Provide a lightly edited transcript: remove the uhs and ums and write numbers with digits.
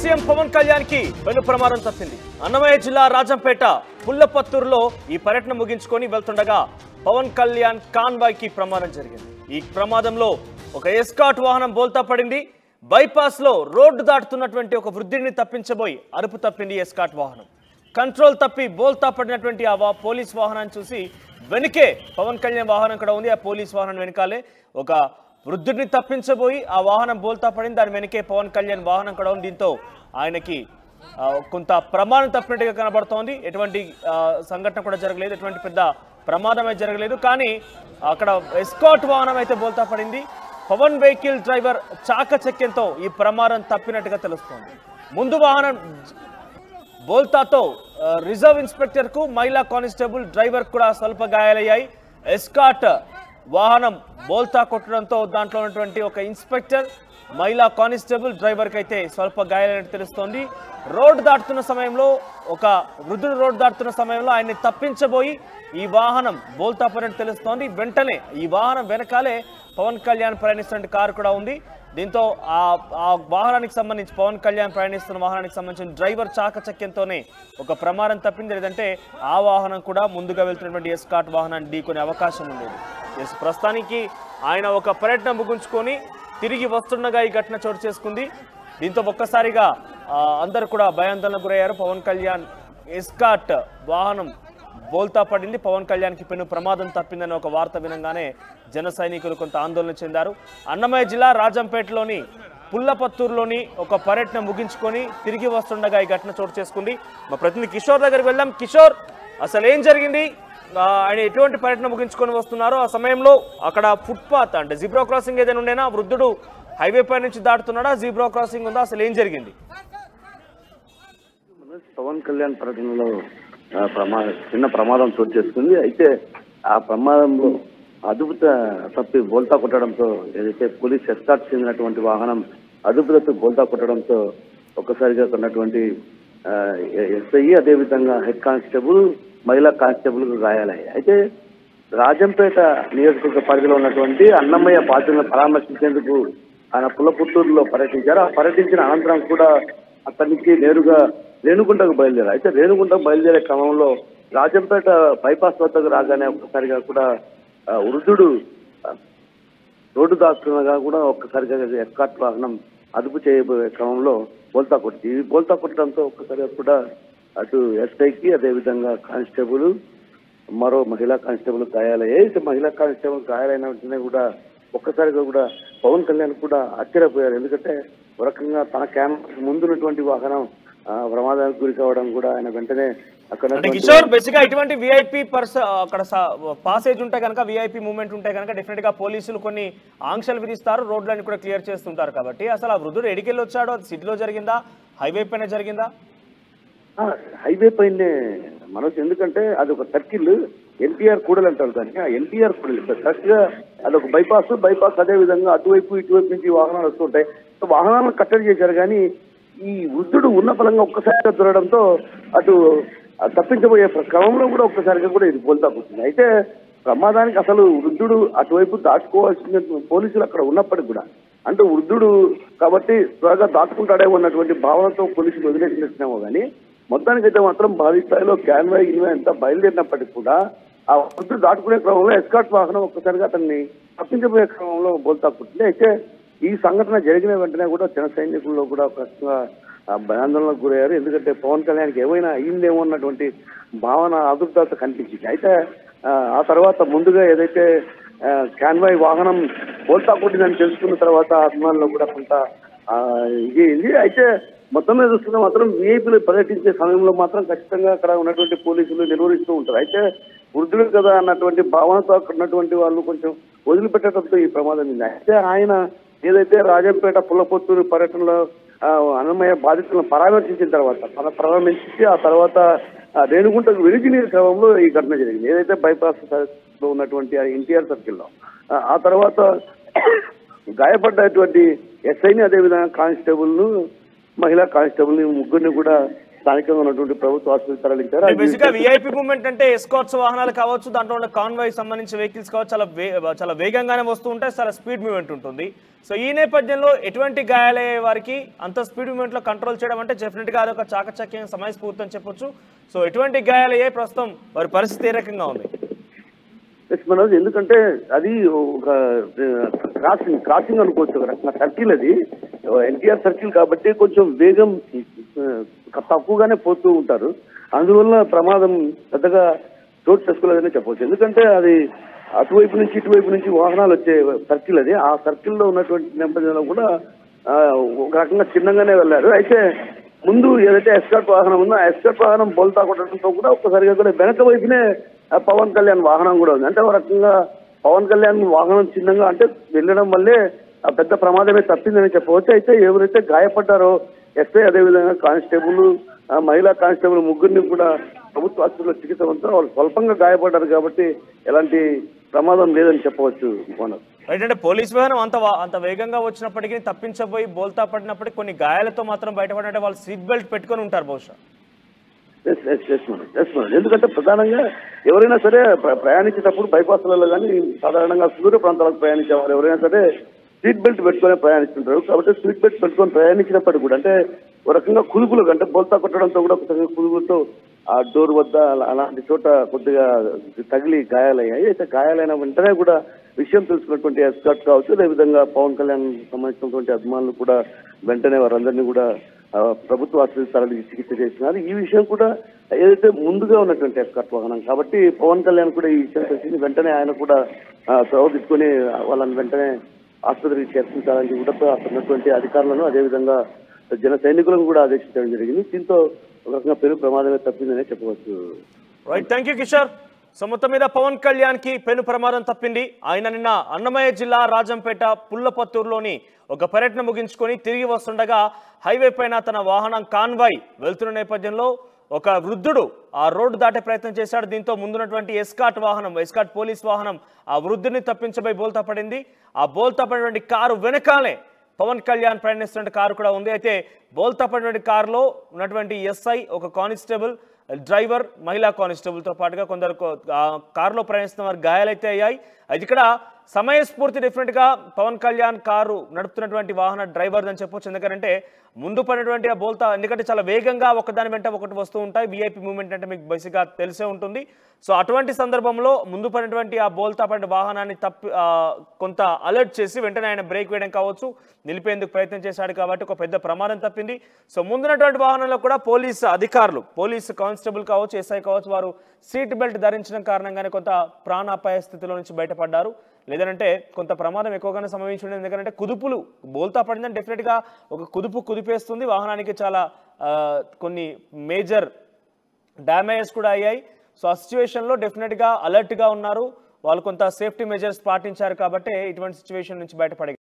CM Pawan Kalyan కి వెను ప్రమాదం తప్పింది. అన్నమయ్య జిల్లా రాజంపేట పుల్లపత్తూరులో ఈ పర్యటన ముగించుకొని వెళ్తుండగా పవన్ కళ్యాణ్ కాన్వాయ్ కి ప్రమాదం జరిగింది. ఈ ప్రమాదంలో ఒక ఎస్కాట్ వాహనం బోల్తా పడింది. బైపాస్ లో రోడ్డు దాటుతున్నటువంటి ఒక వృద్ధుడిని తప్పించబోయి అరుపు తప్పింది ఎస్కాట్ వాహనం. కంట్రోల్ తప్పి బోల్తా పడినటువంటి ఆ పోలీస్ వాహనాన్ని చూసి వెనుకే పవన్ కళ్యాణ్ వాహనం కూడా ఉంది. ఆ పోలీస్ వాహనం వెనకాలే ఒక వృద్ధుడిని తప్పించబోయి ఆ వాహనం బోల్తా పడింది. దాని వెనకే పవన్ కళ్యాణ్ వాహనం కూడా ఉంది. దీంతో ఆయనకి కొంత ప్రమాదం తప్పినట్టుగా కనబడుతోంది. ఎటువంటి సంఘటన కూడా జరగలేదు, ఎటువంటి పెద్ద ప్రమాదం అయితే జరగలేదు. కానీ అక్కడ ఎస్కాట్ వాహనం అయితే బోల్తా పడింది. పవన్ వెహికల్ డ్రైవర్ చాకచక్యంతో ఈ ప్రమాదం తప్పినట్టుగా తెలుస్తోంది. ముందు వాహనం బోల్తాతో రిజర్వ్ ఇన్స్పెక్టర్ కు మహిళా కానిస్టేబుల్ డ్రైవర్ కూడా స్వల్ప గాయాలయ్యాయి. ఎస్కాట్ వాహనం బోల్తా కొట్టడంతో దాంట్లో ఉన్నటువంటి ఒక ఇన్స్పెక్టర్, మహిళా కానిస్టేబుల్ డ్రైవర్కి అయితే స్వల్ప గాయాలైనట్టు తెలుస్తోంది. రోడ్డు దాటుతున్న సమయంలో ఒక వృద్ధుడు రోడ్డు దాటుతున్న సమయంలో ఆయన్ని తప్పించబోయి ఈ వాహనం బోల్తా పడినట్టు తెలుస్తోంది. వెంటనే ఈ వాహనం వెనకాలే పవన్ కళ్యాణ్ ప్రయాణిస్తున్న కారు కూడా ఉంది. దీంతో ఆ వాహనానికి సంబంధించి పవన్ కళ్యాణ్ ప్రయాణిస్తున్న వాహనానికి సంబంధించిన డ్రైవర్ చాకచక్యంతోనే ఒక ప్రమాదం తప్పింది. లేదంటే ఆ వాహనం కూడా ముందుగా వెళ్తున్నటువంటి ఎస్కాట్ వాహనాన్ని ఢీకొనే అవకాశం ఉండేది. ప్రస్తుతానికి ఆయన ఒక పర్యటన ముగించుకొని తిరిగి వస్తుండగా ఈ ఘటన చోటు చేసుకుంది. దీంతో ఒక్కసారిగా అందరూ కూడా భయాందోళనకు గురయ్యారు. పవన్ కళ్యాణ్ ఎస్కాట్ వాహనం బోల్తా పడింది, పవన్ కళ్యాణ్కి పెను ప్రమాదం తప్పిందని ఒక వార్త వినంగానే జన సైనికులు కొంత ఆందోళన చెందారు. అన్నమయ్య జిల్లా రాజంపేటలోని పుల్లపత్తూరులోని ఒక పర్యటన ముగించుకొని తిరిగి వస్తుండగా ఈ ఘటన చోటు చేసుకుంది. మా ప్రతినిధి కిషోర్ దగ్గరికి వెళ్దాం. కిషోర్, అసలు ఏం జరిగింది? ఆయన ఎటువంటి పర్యటన ముగించుకొని వస్తున్నారో ఆ సమయంలో అక్కడ ఫుట్పాత్ అంటే జీబ్రా క్రాసింగ్ ఏదైనా ఉండేనా? వృద్ధుడు హైవే పై నుంచి దాటుతున్నాడా? జీబ్రా క్రాసింగ్ ఉందా? అసలు ఏం జరిగింది? పవన్ కళ్యాణ్ పర్యటనలో చిన్న ప్రమాదం చోటు చేసుకుంది. అయితే ఆ ప్రమాదంలో అదుపు తప్పి బోల్తా కొట్టడంతో ఏదైతే పోలీస్ ఎస్కాట్ చెందినటువంటి వాహనం అదుపు తప్పి బోల్తా కొట్టడంతో ఒక్కసారిగా కొన్నటువంటి ఎస్ఐ, అదేవిధంగా హెడ్ కానిస్టేబుల్, మహిళా కానిస్టేబుల్ గాయాలయ్యాయి. అయితే రాజంపేట నియోజకవర్గ పరిధిలో ఉన్నటువంటి అన్నమయ్య బాధితులను పరామర్శించేందుకు ఆయన పుల్లపుత్తూరులో పర్యటించారు. ఆ పర్యటించిన అనంతరం కూడా అక్కడి నుంచి నేరుగా రేణుగుంటకు బయలుదేరారు. అయితే రేణుగుంటకు బయలుదేరే క్రమంలో రాజంపేట బైపాస్ వద్దకు రాగానే ఒక్కసారిగా కూడా వృద్ధుడు రోడ్డు దాటుతుండగా కూడా ఒక్కసారిగా ఎస్కాట్ వాహనం అదుపు చేయబోయే క్రమంలో బోల్తా కొట్టి బోల్తా కొట్టడంతో ఒక్కసారిగా కూడా అటు ఎస్ఐకి, అదేవిధంగా కానిస్టేబుల్, మరో మహిళా కానిస్టేబుల్ గాయాలయ్యాయి. మహిళా కానిస్టేబుల్ గాయాలైన వెంటనే కూడా ఒక్కసారిగా కూడా పవన్ కళ్యాణ్ కూడా ఆశ్చర్యపోయారు. ఎందుకంటే ఒక రకంగా తన క్యామెరా ముందున్నటువంటి వాహనం ప్రమాదానికి గురి కావడం కూడా ఆయన వెంటనే అక్కడ కిషోర్ బేసిక్ గా ఇటువంటి విఐపి అక్కడ పాసేజ్ ఉంటే కనుక, విఐపి మూవ్మెంట్ ఉంటే కనుక డెఫినెట్ గా పోలీసులు కొన్ని ఆంక్షలు విధిస్తారు, రోడ్లన్నీ కూడా క్లియర్ చేస్తుంటారు. కాబట్టి అసలు ఆ వృద్ధుడు ఎడికెళ్ళి వచ్చాడో? అది సిటీలో జరిగిందా, హైవే పైన జరిగిందా? హైవే పైనే మనోజ్, ఎందుకంటే అది ఒక సర్కిల్, ఎన్టీఆర్ కూడలు అంటారు దాన్ని. ఆ ఎన్టీఆర్ కూడలు కరెక్ట్ గా అదొక బైపాస్ అదే విధంగా అటువైపు ఇటువైపు నుంచి వాహనాలు వస్తుంటాయి. సో వాహనాలను కట్టడి చేశారు. కానీ ఈ వృద్ధుడు ఉన్న ఫలంగా ఒక్కసారిగా దొరకడంతో అటు తప్పించబోయే క్రమంలో కూడా ఒక్కసారిగా కూడా ఇది బోల్తా పోతుంది. అయితే ప్రమాదానికి అసలు వృద్ధుడు అటువైపు దాటుకోవాల్సిన పోలీసులు అక్కడ ఉన్నప్పటికీ కూడా, అంటే వృద్ధుడు కాబట్టి త్వరగా దాటుకుంటాడేమో అన్నటువంటి భావనతో పోలీసులు వదిలేసినట్టునేమో కానీ మొత్తానికైతే మాత్రం భారీ స్థాయిలో క్యాన్వాయ్ అంతా బయలుదేరినప్పటికీ కూడా ఆ వృద్ధుడు దాటుకునే క్రమంలో ఎస్కాట్ వాహనం ఒక్కసారిగా అతన్ని తప్పించబోయే క్రమంలో బోల్తా పుట్టింది. అయితే ఈ సంఘటన జరిగిన వెంటనే కూడా జన సైనికుల్లో కూడా ఒక భయాందోళనకు గురయ్యారు. ఎందుకంటే పవన్ కళ్యాణ్కి ఏమైనా అయిందేమో అన్నటువంటి భావన ఆదుర్దాత కనిపించింది. అయితే ఆ తర్వాత ముందుగా ఏదైతే క్యాన్వాయ్ వాహనం బోల్తా కొట్టిందని తెలుసుకున్న తర్వాత అభిమానులు కూడా కొంత ఇది. అయితే మొత్తం మీద చూస్తున్న మాత్రం విఐపీలు పర్యటించే సమయంలో మాత్రం ఖచ్చితంగా అక్కడ ఉన్నటువంటి పోలీసులు నిర్వహిస్తూ ఉంటారు. అయితే వృద్ధులు కదా అన్నటువంటి భావనతో అక్కడ ఉన్నటువంటి వాళ్ళు కొంచెం వదిలిపెట్టడంతో ఈ ప్రమాదం ఉంది. అయితే ఆయన ఏదైతే రాజంపేట పుల్లపత్తూరు పర్యటనలో అన్నమయ్య బాధితులను ప్రారంభించి ఆ తర్వాత రేణుగుంటకు విరిగిన క్రమంలో ఈ ఘటన జరిగింది. ఏదైతే బైపాస్ లో ఉన్నటువంటి ఎన్టీఆర్ సర్కిల్లో ఆ తర్వాత గాయపడ్డటువంటి ఎస్ఐని, అదేవిధంగా కానిస్టేబుల్ ను, మహిళా కానిస్టేబుల్ ని ముగ్గురిని కూడా స్థానికంగా ఉన్నటువంటి ప్రభుత్వ ఆసుపత్రి తరలించారు. బేసిక్గా విఐపి మూవ్మెంట్ అంటే ఎస్కార్ట్స్ వాహనాలు కావచ్చు, దాంట్లో ఉన్న కాన్వాయ్ సంబంధించిన వెహికల్స్ కావచ్చు, చాలా వేగంగానే వస్తూ ఉంటాయి, చాలా స్పీడ్ మూవ్మెంట్ ఉంటుంది. సో ఈ నేపథ్యంలో ఎటువంటి గాయాలయ్యే వారికి అంత స్పీడ్ మూవ్మెంట్ లో కంట్రోల్ చేయడం అంటే డెఫినెట్ గా అదొక చాకచక్యం సమయస్ఫూర్తి అని చెప్పొచ్చు. సో ఎటువంటి గాయాలయ్యాయి, ప్రస్తుతం వారి పరిస్థితి ఏ రకంగా ఉంది? మనోజ్, ఎందుకంటే అది ఒక క్రాసింగ్ అనుకోవచ్చు, ఒక రకంగా సర్కిల్, అది ఎన్టీఆర్ సర్కిల్ కాబట్టి కొంచెం వేగం తక్కువగానే పోతూ ఉంటారు. అందువల్ల ప్రమాదం పెద్దగా చోటు చేసుకోలేదని చెప్పవచ్చు. ఎందుకంటే అది అటువైపు నుంచి ఇటువైపు నుంచి వాహనాలు వచ్చే సర్కిల్ అది. ఆ సర్కిల్లో ఉన్నటువంటి నేపథ్యంలో కూడా ఒక రకంగా చిన్నగానే వెళ్ళారు. అయితే ముందు ఏదైతే ఎస్కార్ట్ వాహనం ఉందో ఆ ఎస్కార్ట్ వాహనం బోల్తా కొట్టడంతో కూడా ఒక్కసారిగా కూడా వెనక వైపునే పవన్ కళ్యాణ్ వాహనం కూడా ఉంది. అంటే ఒక రకంగా పవన్ కళ్యాణ్ వాహనం చిన్నగా అంటే వెళ్ళడం వల్లే పెద్ద ప్రమాదమే తప్పిందని చెప్పవచ్చు. అయితే ఎవరైతే గాయపడ్డారో ఎస్ఐ, అదేవిధంగా కానిస్టేబుల్, మహిళా కానిస్టేబుల్ ముగ్గురిని కూడా ప్రభుత్వ ఆసుపత్రిలో చికిత్స పొందుతారు. వాళ్ళు స్వల్పంగా గాయపడ్డారు కాబట్టి ఎలాంటి ప్రమాదం లేదని చెప్పవచ్చు. అంటే పోలీస్ వాహనం అంత వేగంగా వచ్చినప్పటికీ తప్పించబోయి బోల్తా పడినప్పటికీ కొన్ని గాయాలతో మాత్రం బయటపడినట్టే వాళ్ళు సీట్ బెల్ట్ పెట్టుకొని ఉంటారు బహుశా. ఎందుకంటే ప్రధానంగా ఎవరైనా సరే ప్రయాణించేటప్పుడు బైపాస్లలో కానీ సాధారణంగా సూర్య ప్రాంతాలకు ప్రయాణించే వారు ఎవరైనా సరే సీట్ బెల్ట్ పెట్టుకొని ప్రయాణిస్తుంటారు. కాబట్టి సీట్ బెల్ట్ పెట్టుకొని ప్రయాణించినప్పటికీ కూడా అంటే ఒక రకంగా కుదుపులు అంటే బోల్తా కొట్టడంతో కూడా ఒక కుదుపులతో ఆ డోర్ వద్ద అలాంటి చోట కొద్దిగా తగిలి గాయాలయ్యాయి. అయితే గాయాలైన వెంటనే కూడా విషయం తెలుసుకున్నటువంటి ఎస్కార్ట్ కావచ్చు, అదేవిధంగా పవన్ కళ్యాణ్ సంబంధించినటువంటి అభిమానులు కూడా వెంటనే వారందరినీ కూడా ప్రభుత్వ ఆసుపత్రి తరలించి చికిత్స చేస్తున్నారు. ఈ విషయం కూడా ఏదైతే ముందుగా ఉన్నటువంటి ఎస్కార్ట్ వాహనం కాబట్టి పవన్ కళ్యాణ్ కూడా ఈ విషయం తెలిసింది. వెంటనే ఆయన కూడా చొరవ తీసుకొని వాళ్ళని వెంటనే ఆసుపత్రికి చేర్పించాలని కూడా అక్కడ ఉన్నటువంటి అధికారులను, అదేవిధంగా జన సైనికులను కూడా ఆదేశించడం జరిగింది. దీంతో ఒక రకంగా పెను ప్రమాదమే తప్పిందనే చెప్పవచ్చు. Right, thank you Kishore. So మొత్తం మీద పవన్ కళ్యాణ్ కి పెను ప్రమాదం తప్పింది. ఆయన నిన్న అన్నమయ్య జిల్లా రాజంపేట పుల్లపత్తూరులోని ఒక పర్యటన ముగించుకొని తిరిగి వస్తుండగా హైవే పైన తన వాహనం కాన్వాయ్ వెళ్తున్న నేపథ్యంలో ఒక వృద్ధుడు ఆ రోడ్డు దాటే ప్రయత్నం చేశాడు. దీంతో ముందున్నటువంటి ఎస్కాట్ పోలీస్ వాహనం ఆ వృద్ధుడిని తప్పించబోయి బోల్తా పడింది. ఆ బోల్తా పడినటువంటి కారు వెనకాలే పవన్ కళ్యాణ్ ప్రయాణిస్తున్న కారు కూడా ఉంది. అయితే బోల్తా పడినటువంటి కారులో ఉన్నటువంటి ఎస్ఐ, ఒక కానిస్టేబుల్, డ్రైవర్, మహిళా కానిస్టేబుల్తో పాటుగా కొందరు కారులో ప్రయాణిస్తున్న వారు గాయాలైతే అయ్యాయి. అది ఇక్కడ సమయస్ఫూర్తి డెఫినెట్గా పవన్ కళ్యాణ్ కారు నడుపుతున్నటువంటి వాహన డ్రైవర్ అని చెప్పొచ్చు. ఎందుకంటే ముందు పడినటువంటి ఆ బోల్తా, ఎందుకంటే చాలా వేగంగా ఒకదాని వెంట ఒకటి వస్తూ ఉంటాయి. విఐపి మూవ్మెంట్ అంటే మీకు బేసిక్గా తెలిసే ఉంటుంది. సో అటువంటి సందర్భంలో ముందు పడినటువంటి ఆ బోల్తా పడిన వాహనాన్ని కొంత అలర్ట్ చేసి వెంటనే ఆయన బ్రేక్ వేయడం కావచ్చు, నిలిపేందుకు ప్రయత్నం చేశాడు కాబట్టి ఒక పెద్ద ప్రమాదం తప్పింది. సో ముందున్నటువంటి వాహనంలో కూడా పోలీసు అధికారులు, పోలీసు కానిస్టేబుల్ కావచ్చు, ఎస్ఐ కావచ్చు, వారు సీట్ బెల్ట్ ధరించడం కారణంగానే కొంత ప్రాణాపాయ స్థితిలో నుంచి బయటపడ్డారు. లేదంటే కొంత ప్రమాదం ఎక్కువగానే సంభవించింది. ఎందుకంటే కుదుపులు బోల్తా పడిందని డెఫినెట్గా ఒక కుదిపేస్తుంది వాహనానికి. చాలా కొన్ని మేజర్ డ్యామేజెస్ కూడా అయ్యాయి. సో ఆ సిచ్యువేషన్లో డెఫినెట్గా అలర్ట్గా ఉన్నారు వాళ్ళు. కొంత సేఫ్టీ మెజర్స్ పాటించారు కాబట్టి ఇటువంటి సిచ్యువేషన్ నుంచి బయటపడే